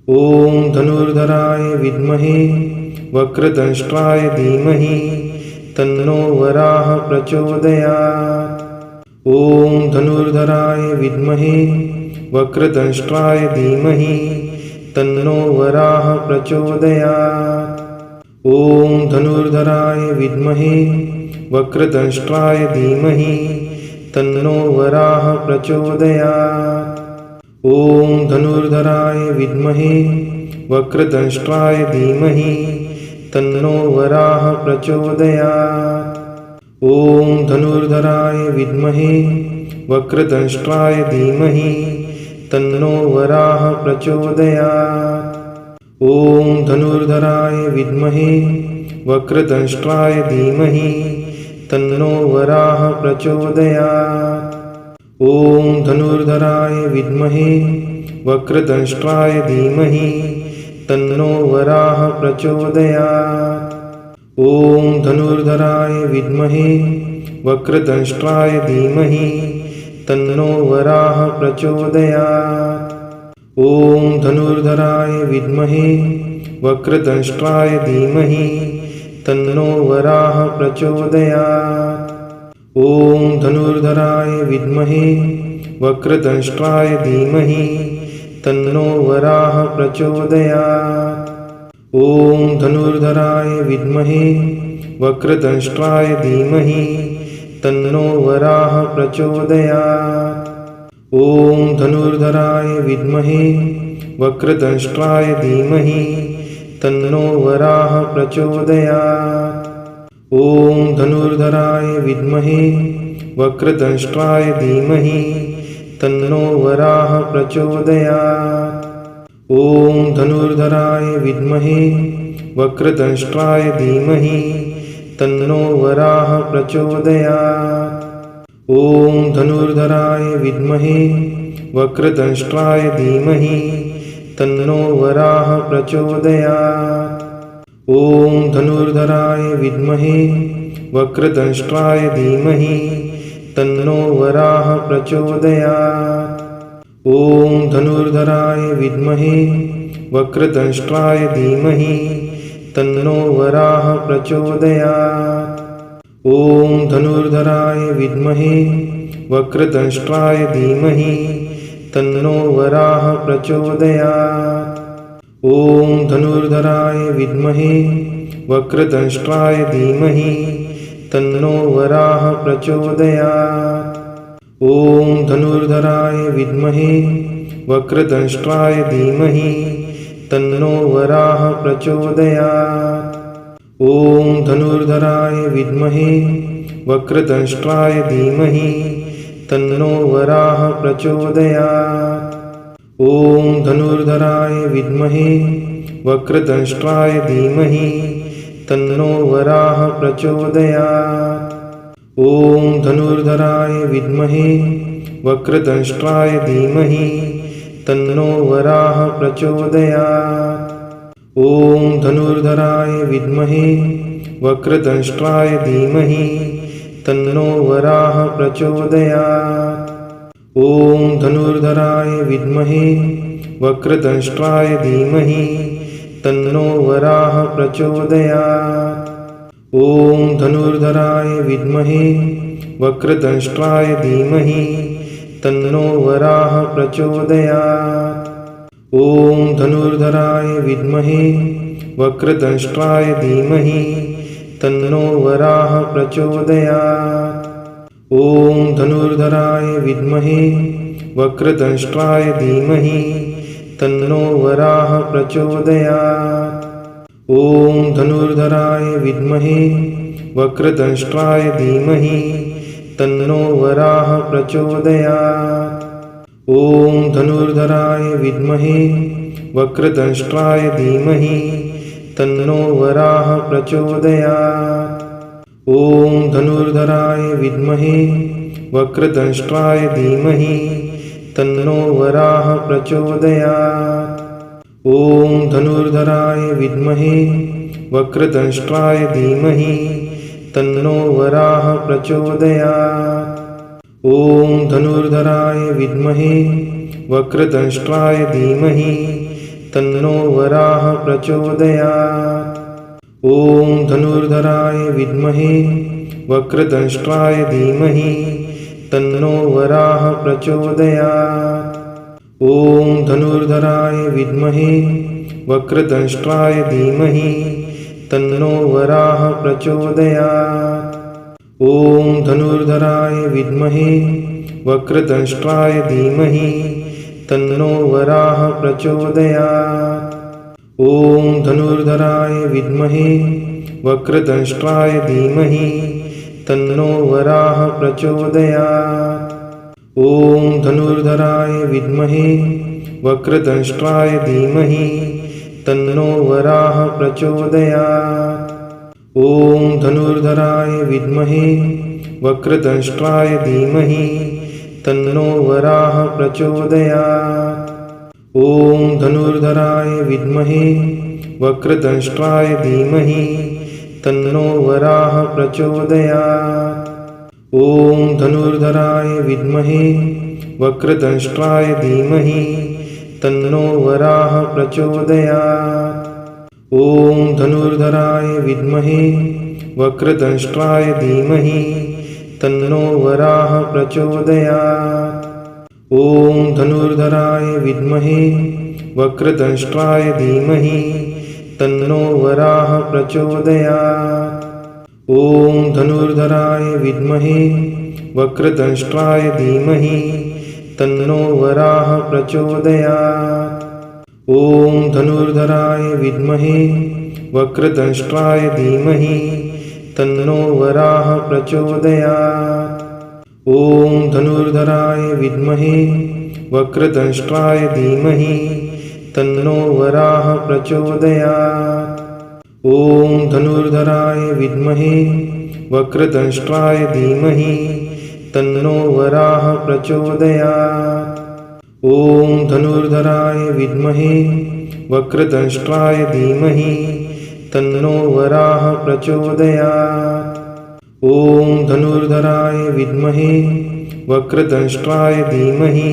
ॐ धनुर्धराय विद्महे वक्रतुण्डाय धीमहि तन्नो वराहः प्रचोदयात्। ॐ धनुर्धराय विद्महे वक्रतुण्डाय धीमहि तन्नो वराहः प्रचोदयात्। ॐ धनुर्धराय विद्महे वक्रतुण्डाय धीमहि तन्नो वराहः प्रचोदयात्। ॐ धनुर्धराय विद्महे वक्रतुण्डाय धीमहि तन्नो वराहः प्रचोदयात्। ॐ धनुर्धराय विद्महे वक्रतुण्डाय धीमहि तन्नो वराहः प्रचोदयात्। ॐ धनुर्धराय विद्महे वक्रतुण्डाय धीमहि तन्नो वराहः प्रचोदयात्। ॐ धनुर्धराय विद्महे वक्रतुण्डाय धीमहि तन्नो वराहः प्रचोदयात्। ॐ धनुर्धराय विद्महे वक्रतुण्डाय धीमहि तन्नो वराहः प्रचोदयात्। ॐ धनुर्धराय विद्महे वक्रतुण्डाय धीमहि तन्नो वराहः प्रचोदयात्। ॐ धनुर्धराय विद्महे वक्रतुण्डाय धीमहि तन्नो वराहः प्रचोदयात्। ॐ धनुर्धराय विद्महे वक्रतुण्डाय धीमहि तन्नो वराहः प्रचोदयात्। ॐ धनुर्धराय विद्महे वक्रतुण्डाय धीमहि तन्नो वराहः प्रचोदयात्। ॐ धनुर्धराय विद्महे वक्रतुण्डाय धीमहि तन्नो वराहः प्रचोदयात्। ॐ धनुर्धराय विद्महे वक्रतुण्डाय धीमहि तन्नो वराहः प्रचोदयात्। ॐ धनुर्धराय विद्महे वक्रतुण्डाय धीमहि तन्नो वराहः प्रचोदयात्। ॐ धनुर्धराय विद्महे वक्रतुण्डाय धीमहि तन्नो वराहः प्रचोदयात्। ॐ धनुर्धराय विद्महे वक्रतुण्डाय धीमहि तन्नो वराहः प्रचोदयात्। ॐ धनुर्धराय विद्महे वक्रतुण्डाय धीमहि तन्नो वराहः प्रचोदयात्। ॐ धनुर्धराय विद्महे वक्रतुण्डाय धीमहि तन्नो वराहः प्रचोदयात्। ॐ धनुर्धराय विद्महे वक्रतुण्डाय धीमहि तन्नो वराहः प्रचोदयात्। ॐ धनुर्धराय विद्महे वक्रतुण्डाय धीमहि तन्नो वराहः प्रचोदयात्। ॐ धनुर्धराय विद्महे वक्रतुण्डाय धीमहि तन्नो वराहः प्रचोदयात्। ॐ धनुर्धराय विद्महे वक्रतुण्डाय धीमहि तन्नो वराहः प्रचोदयात्। ॐ धनुर्धराय विद्महे वक्रतुण्डाय धीमहि तन्नो वराहः प्रचोदयात्। ॐ धनुर्धराय विद्महे वक्रतुण्डाय धीमहि तन्नो वराहः प्रचोदयात्। ॐ धनुर्धराय विद्महे वक्रतुण्डाय धीमहि तन्नो वराहः प्रचोदयात्। ॐ धनुर्धराय विद्महे वक्रतुण्डाय धीमहि तन्नो वराहः प्रचोदयात्। ॐ धनुर्धराय विद्महे वक्रतुण्डाय धीमहि तन्नो वराहः प्रचोदयात्। ॐ धनुर्धराय विद्महे वक्रतुण्डाय धीमहि तन्नो वराहः प्रचोदयात्। ॐ धनुर्धराय विद्महे वक्रतुण्डाय धीमहि तन्नो वराहः प्रचोदयात्। ॐ धनुर्धराय विद्महे वक्रतुण्डाय धीमहि तन्नो वराहः प्रचोदयात्। ॐ धनुर्धराय विद्महे वक्रतुण्डाय धीमहि तन्नो वराहः प्रचोदयात्। ॐ धनुर्धराय विद्महे वक्रतुण्डाय धीमहि तन्नो वराह प्रचोदयात्। ॐ धनुर्धराय विद्महे वक्रतंष्ट्राय धीमहि तन्नो वराह प्रचोदयात्। ॐ धनुर्धराय विद्महे वक्रतंष्ट्राय धीमहि तन्नो वराह प्रचोदयात्। ॐ धनुर्धराय विद्महे वक्रतंष्ट्राय धीमहि तन्नो वराह प्रचोदयात्। ॐ धनुर्धराय विद्महे वक्रतंष्ट्राय धीमहि तन्नो वराह प्रचोदयात्। ॐ धनुर्धराय विद्महे वक्रतंष्ट्राय धीमहि तन्नो वराह प्रचोदयात्। ॐ धनुर्धराय विद्महे वक्रतंष्ट्राय धीमहि तन्नो वराह प्रचोदयात्। ॐ धनुर्धराय विद्महे वक्रतंष्ट्राय धीमहि तन्नो वराह प्रचोदयात्। ॐ धनुर्धराय विद्महे वक्रतंष्ट्राय धीमहि तन्नो वराह प्रचोदयात्। ॐ धनुर्धराय विद्महे वक्रतंष्ट्राय धीमहि तन्नो वराह प्रचोदयात्। ॐ धनुर्धराय विद्महे वक्रतंष्ट्राय धीमहि तन्नो वराह प्रचोदयात्। ॐ धनुर्धराय विद्महे वक्रतंष्ट्राय धीमहि तन्नो वराह प्रचोदयात्। ॐ धनुर्धराय विद्महे वक्रतंष्ट्राय धीमहि तन्नो वराह प्रचोदयात्। ॐ धनुर्धराय विद्महे वक्रतंष्ट्राय धीमहि तन्नो वराह प्रचोदयात्। ॐ धनुर्धराय विद्महे वक्रतंष्ट्राय धीमहि तन्नो वराह प्रचोदयात्। ॐ धनुर्धराय विद्महे वक्रतंष्ट्राय धीमहि तन्नो वराह प्रचोदयात्। ॐ धनुर्धराय विद्महे वक्रतंष्ट्राय धीमहि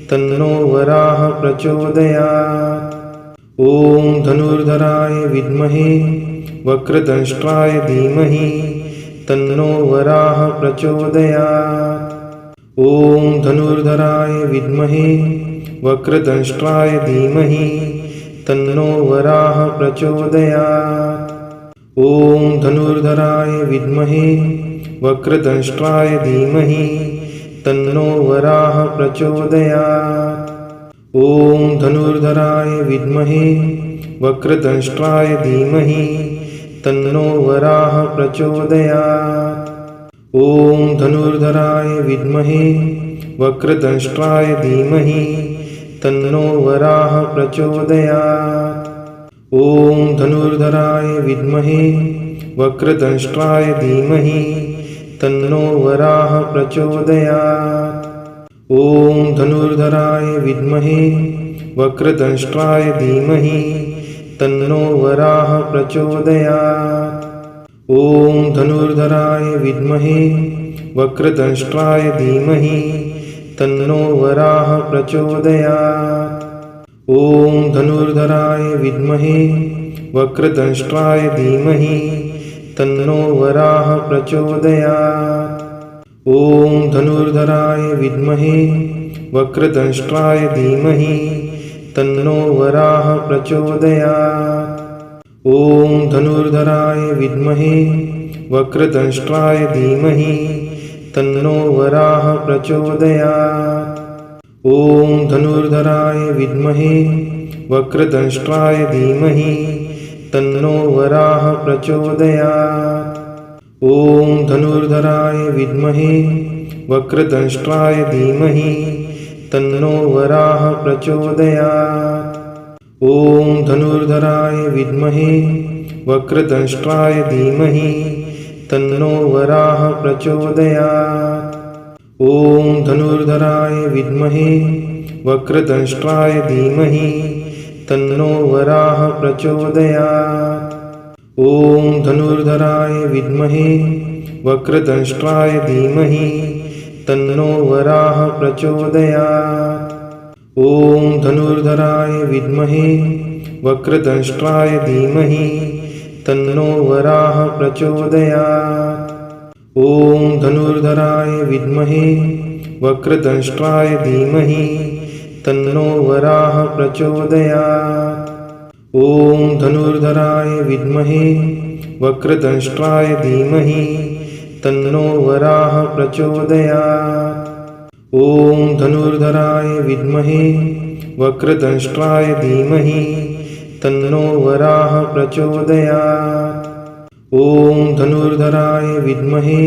तन्नो वराह प्रचोदयात्। ॐ धनुर्धराय विद्महे वक्रतंष्ट्राय धीमहि तन्नो वराह प्रचोदयात्। ॐ धनुर्धराय विद्महे वक्रतंष्ट्राय धीमहि तन्नो वराह प्रचोदयात्। ॐ धनुर्धराय विद्महे वक्रतंष्ट्राय धीमहि तन्नो वराह प्रचोदयात्। ॐ धनुर्धराय विद्महे वक्रतंष्ट्राय धीमहि तन्नो वराह प्रचोदयात्। ॐ धनुर्धराय विद्महे वक्रतंष्ट्राय धीमहि तन्नो वराह प्रचोदयात्। ॐ धनुर्धराय विद्महे वक्रतंष्ट्राय धीमहि तन्नो वराह प्रचोदयात्। ॐ धनुर्धराय विद्महे वक्रतंष्ट्राय धीमहि तन्नो वराह प्रचोदयात्। ॐ धनुर्धराय विद्महे वक्रतंष्ट्राय धीमहि तन्नो वराह प्रचोदयात्। ॐ धनुर्धराय विद्महे वक्रतंष्ट्राय धीमहि तन्नो वराह प्रचोदयात्। ॐ धनुर्धराय विद्महे वक्रतंष्ट्राय धीमहि तन्नो वराह प्रचोदयात्। ॐ धनुर्धराय विद्महे वक्रतंष्ट्राय धीमहि तन्नो वराह प्रचोदयात्। ॐ धनुर्धराय विद्महे वक्रतंष्ट्राय धीमहि तन्नो वराह प्रचोदयात्। ॐ धनुर्धराय विद्महे वक्रतंष्ट्राय धीमहि तन्नो वराह प्रचोदयात्। ॐ धनुर्धराय विद्महे वक्रतंष्ट्राय धीमहि तन्नो वराह प्रचोदयात्। ॐ धनुर्धराय विद्महे वक्रतंष्ट्राय धीमहि तन्नो वराह प्रचोदयात्। ॐ धनुर्धराय विद्महे वक्रतंष्ट्राय धीमहि तन्नो वराह प्रचोदयात्। ॐ धनुर्धराय विद्महे वक्रतंष्ट्राय धीमहि तन्नो वराहः प्रचोदयात्। ॐ धनुर्धराय विद्महे वक्रतंष्ट्राय धीमहि तन्नो वराहः प्रचोदयात्। ॐ धनुर्धराय विद्महे वक्रतंष्ट्राय धीमहि तन्नो वराहः प्रचोदयात्। ॐ धनुर्धराय विद्महे वक्रतंष्ट्राय धीमहि तन्नो वराहः प्रचोदयात्। ॐ धनुर्धराय विद्महे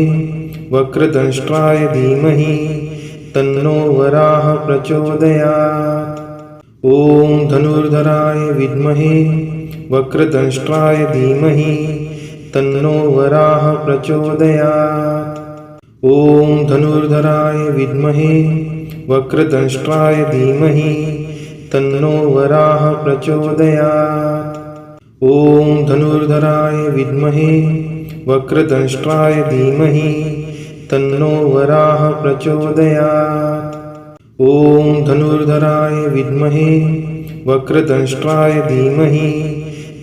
वक्रतंष्ट्राय धीमहि तन्नो वराहः प्रचोदयात्। ॐ धनुर्धराय विद्महे वक्रतंष्ट्राय धीमहि तन्नो वराहः प्रचोदयात्। ॐ धनुर्धराय विद्महे वक्रतंष्ट्राय धीमहि तन्नो वराहः प्रचोदयात्। ॐ धनुर्धराय विद्महे वक्रतंष्ट्राय धीमहि तन्नो वराहः प्रचोदयात्। ॐ धनुर्धराय विद्महे वक्रतंष्ट्राय धीमहि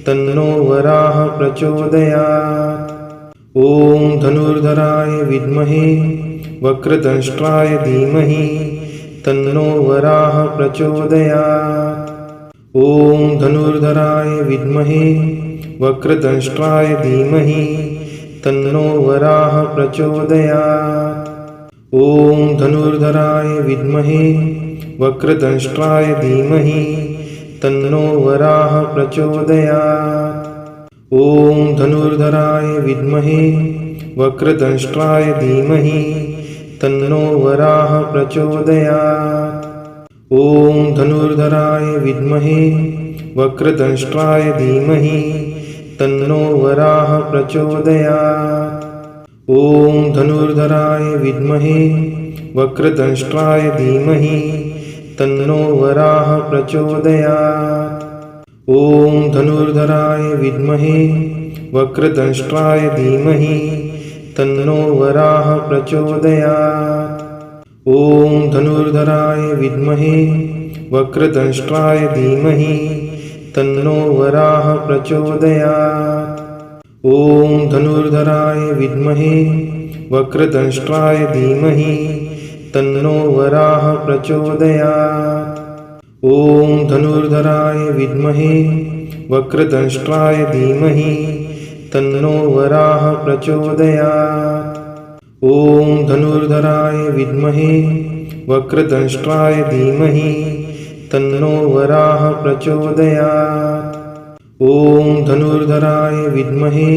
तन्नो वराहः प्रचोदयात्। ॐ धनुर्धराय विद्महे वक्रतंष्ट्राय धीमहि तन्नो वराहः प्रचोदयात्। ॐ धनुर्धराय विद्महे वक्रतंष्ट्राय धीमहि तन्नो वराहः प्रचोदयात्। ॐ धनुर्धराय विद्महे वक्रतंष्ट्राय धीमहि तन्नो वराहः प्रचोदयात्। ॐ धनुर्धराय विद्महे वक्रतंष्ट्राय धीमहि तन्नो वराहः प्रचोदयात्। ॐ धनुर्धराय विद्महे वक्रतंष्ट्राय धीमहि तन्नो वराहः प्रचोदयात्। ॐ धनुर्धराय विद्महे वक्रतंष्ट्राय धीमहि तन्नो वराहः प्रचोदयात्। ॐ धनुर्धराय विद्महे वक्रतंष्ट्राय धीमहि तन्नो वराहः प्रचोदयात्। ॐ धनुर्धराय विद्महे वक्रतंष्ट्राय धीमहि तन्नो वराहः प्रचोदयात्। ॐ धनुर्धराय विद्महे वक्रतंष्ट्राय धीमहि तन्नो वराहः प्रचोदयात्। ॐ धनुर्धराय विद्महे वक्रतंष्ट्राय धीमहि तन्नो वराहः प्रचोदयात्। ॐ धनुर्धराय विद्महे वक्रतंष्ट्राय धीमहि तन्नो वराहः प्रचोदयात्। ॐ धनुर्धराय विद्महे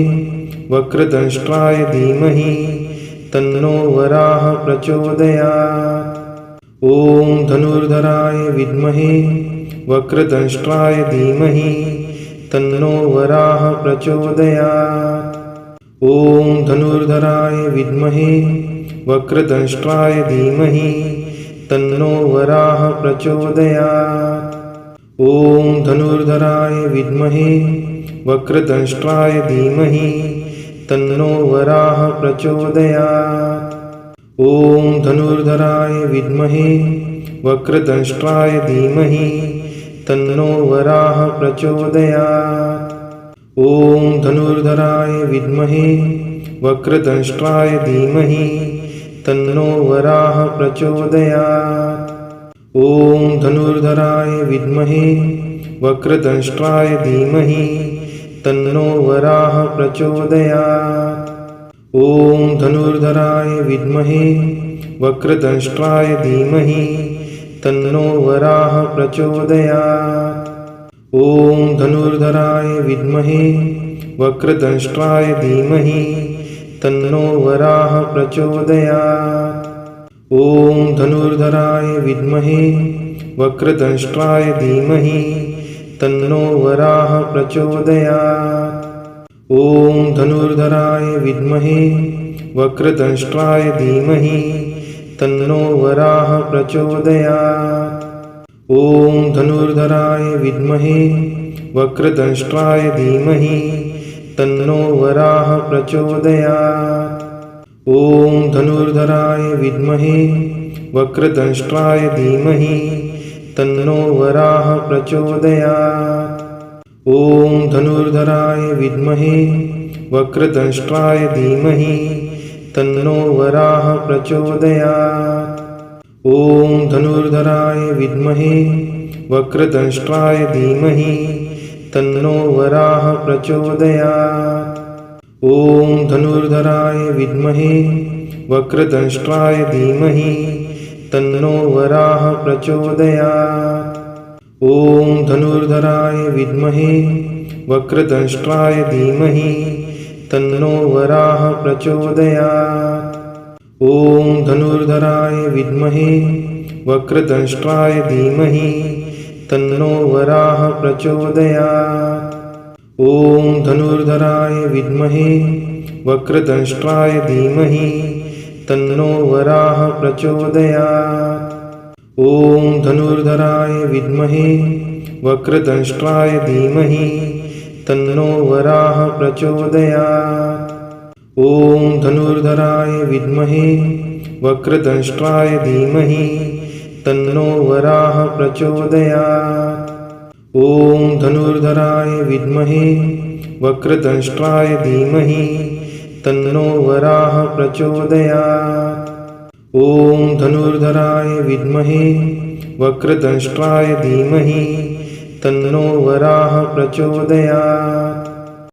वक्रतंष्ट्राय धीमहि तन्नो वराहः प्रचोदयात्। ॐ धनुर्धराय विद्महे वक्रतंष्ट्राय धीमहि तन्नो वराहः प्रचोदयात्। ॐ धनुर्धराय विद्महे वक्रतंष्ट्राय धीमहि तन्नो वराहः प्रचोदयात्। ॐ धनुर्धराय विद्महे वक्रतंष्ट्राय धीमहि तन्नो वराहः प्रचोदयात्। ॐ धनुर्धराय विद्महे वक्रतंष्ट्राय धीमहि तन्नो वराहः प्रचोदयात्। ॐ धनुर्धराय विद्महे वक्रतंष्ट्राय धीमहि तन्नो वराहः प्रचोदयात्। ॐ धनुर्धराय विद्महे वक्रतंष्ट्राय धीमहि तन्नो वराहः प्रचोदयात्। ॐ धनुर्धराय विद्महे वक्रतंष्ट्राय धीमहि तन्नो वराहः प्रचोदयात्। ॐ धनुर्धराय विद्महे वक्रतंष्ट्राय धीमहि तन्नो वराहः प्रचोदयात्। ॐ धनुर्धराय विद्महे वक्रतंष्ट्राय धीमहि तन्नो वराहः प्रचोदयात्। ॐ धनुर्धराय विद्महे वक्रतंष्ट्राय धीमहि तन्नो वराहः प्रचोदयात्। ॐ धनुर्धराय विद्महे वक्रतंष्ट्राय धीमहि तन्नो वराहः प्रचोदयात्। ॐ धनुर्धराय विद्महे वक्रतंष्ट्राय धीमहि तन्नो वराह प्रचोदयात्। ॐ धनुर्धराय विद्महे वक्रतंष्ट्राय धीमहि तन्नो वराह प्रचोदयात्। ॐ धनुर्धराय विद्महे वक्रतंष्ट्राय धीमहि तन्नो वराह प्रचोदयात्। ॐ धनुर्धराय विद्महे वक्रतंष्ट्राय धीमहि तन्नो वराह प्रचोदयात्। ॐ धनुर्धराय विद्महे वक्रतंष्ट्राय धीमहि तन्नो वराह प्रचोदयात्। ॐ धनुर्धराय विद्महे वक्रतंष्ट्राय धीमहि तन्नो वराह प्रचोदयात्। ॐ धनुर्धराय विद्महे वक्रतंष्ट्राय धीमहि तन्नो वराह प्रचोदयात्। ॐ धनुर्धराय विद्महे वक्रतंष्ट्राय धीमहि तन्नो वराह प्रचोदयात्। ॐ धनुर्धराय विद्महे वक्रतंष्ट्राय धीमहि तन्नो वराह प्रचोदयात्। ॐ धनुर्धराय विद्महे वक्रतंष्ट्राय धीमहि तन्नो वराह प्रचोदयात्। ॐ धनुर्धराय विद्महे वक्रतंष्ट्राय धीमहि तन्नो वराह प्रचोदयात्। ॐ धनुर्धराय विद्महे वक्रतंष्ट्राय धीमहि तन्नो वराह प्रचोदयात्। ॐ धनुर्धराय विद्महे वक्रतंष्ट्राय धीमहि तन्नो वराह प्रचोदयात्। ॐ धनुर्धराय विद्महे वक्रतंष्ट्राय धीमहि तन्नो वराह प्रचोदयात्।